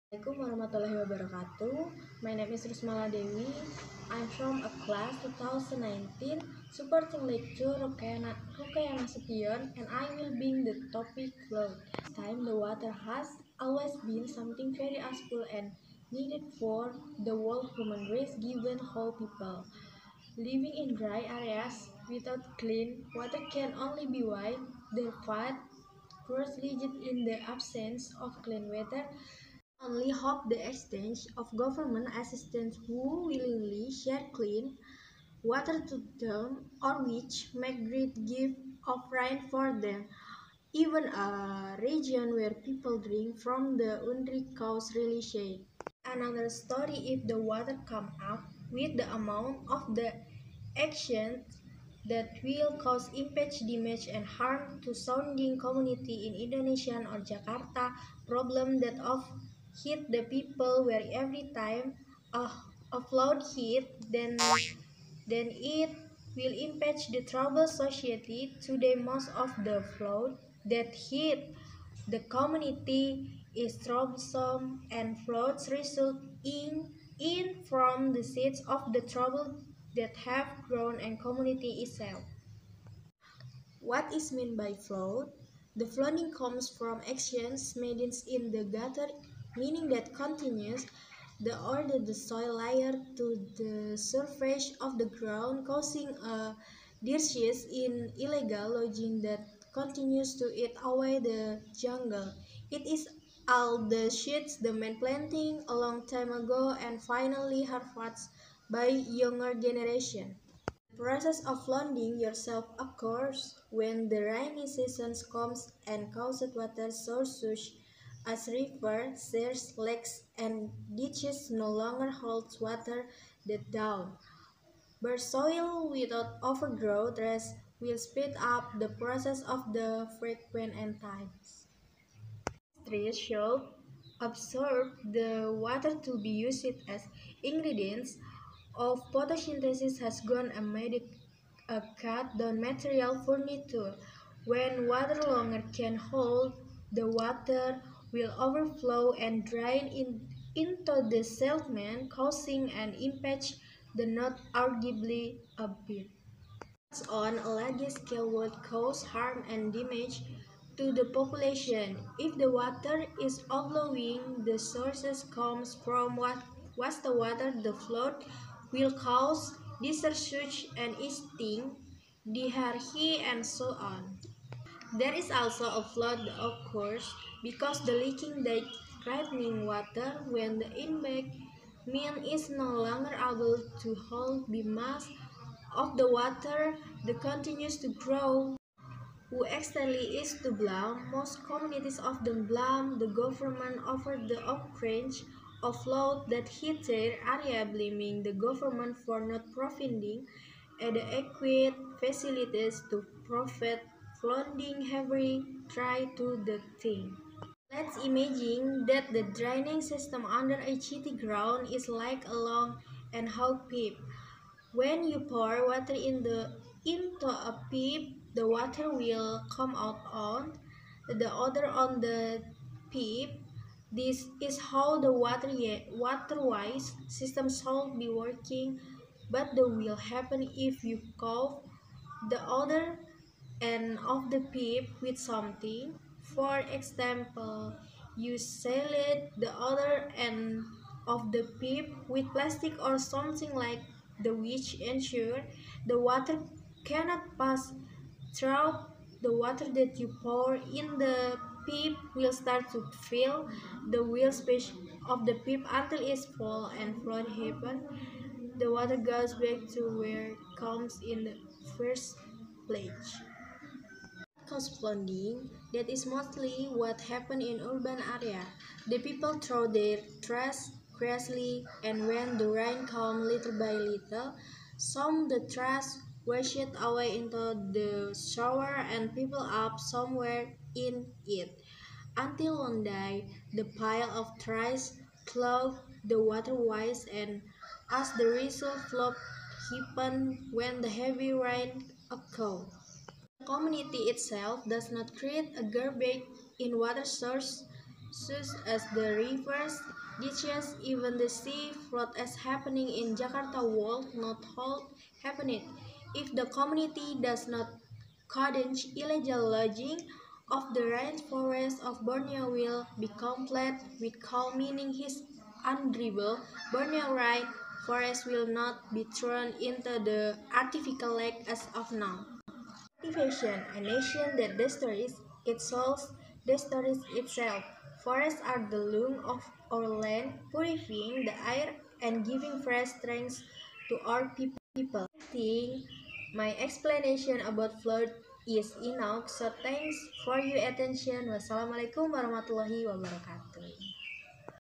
Assalamualaikum warahmatullahi wabarakatuh. My name is Rusmala Dewi. I'm from a class 2019 supporting lecture Rukayana Nasution, and I will bring the topic flood. This time the water has always been something very useful and needed for the whole human race given whole people. Living in dry areas without clean water can only be why the flood first legit in the absence of clean water. Only hope the exchange of government assistance who willingly share clean water to them or which make great gift of rain for them. Even a region where people drink from the Undri cows really shade. Another story if the water come up with the amount of the action that will cause impact, damage, and harm to surrounding community in Indonesia or Jakarta, problem that of hit the people where every time a, a flood hit, then it will impact the troubled society. Today, most of the flood that hit the community is troublesome, and floods result in from the seeds of the trouble that have grown and community itself. What is meant by flood? The flooding comes from actions made in the gutter, meaning that continues the order the soil layer to the surface of the ground, causing a disease in illegal logging that continues to eat away the jungle. It is all the shits the man planting a long time ago and finally harvested by younger generation. The process of flooding yourself occurs when the rainy season comes and causes water sources as rivers, seas, lakes, and ditches no longer holds water that down. Bare soil without overgrowth rest will speed up the process of the frequent and times. Trees should absorb the water to be used as ingredients of photosynthesis has gone and made it a cut down material furniture. When water longer can hold, the water will overflow and drain into the sediment, causing an impact that not arguably a bit on a large scale would cause harm and damage to the population. If the water is overflowing, the sources comes from what was the water, the flood will cause discharge and eating, diarrhea, and so on. There is also a flood that occurs because the leaking that threatening water when the embankment is no longer able to hold the mass of the water that continues to grow. Who exactly is to blame? Most communities often blame the government over the occurrence of flood that hit their area, blaming the government for not providing adequate facilities to prevent flooding. Every try to the thing. Let's imagine that the draining system under a city ground is like a long and hog pipe. When you pour water into a pipe, the water will come out on the other on the pipe. This is how the water-wise system should be working, but that will happen if you cover the other end of the pipe with something. For example, you seal it the other end of the pipe with plastic or something like the which ensure the water cannot pass through. The water that you pour in the pipe will start to fill the wheel space of the pipe until it's full and flood happen. The water goes back to where it comes in the first place. Cause flooding, that is mostly what happens in urban area. The people throw their trash carelessly, and when the rain comes little by little, some the trash washes away into the shower and people up somewhere in it. Until one day, the pile of trash clogged the waterways, and as the result, flood happened when the heavy rain occurred. The community itself does not create a garbage in water source. such as the rivers, ditches, even the sea flood as happening in Jakarta will not hold happening if the community does not condemn illegal logging of the rainforest of Borneo will be complete with call meaning his undribble Borneo right forest will not be thrown into the artificial lake as of now. Cultivation, a nation that destroys its soils, destroys itself. Forests are the lung of our land, purifying the air and giving fresh strength to our people. I think my explanation about flood is enough, so thanks for your attention. Wassalamualaikum warahmatullahi wabarakatuh.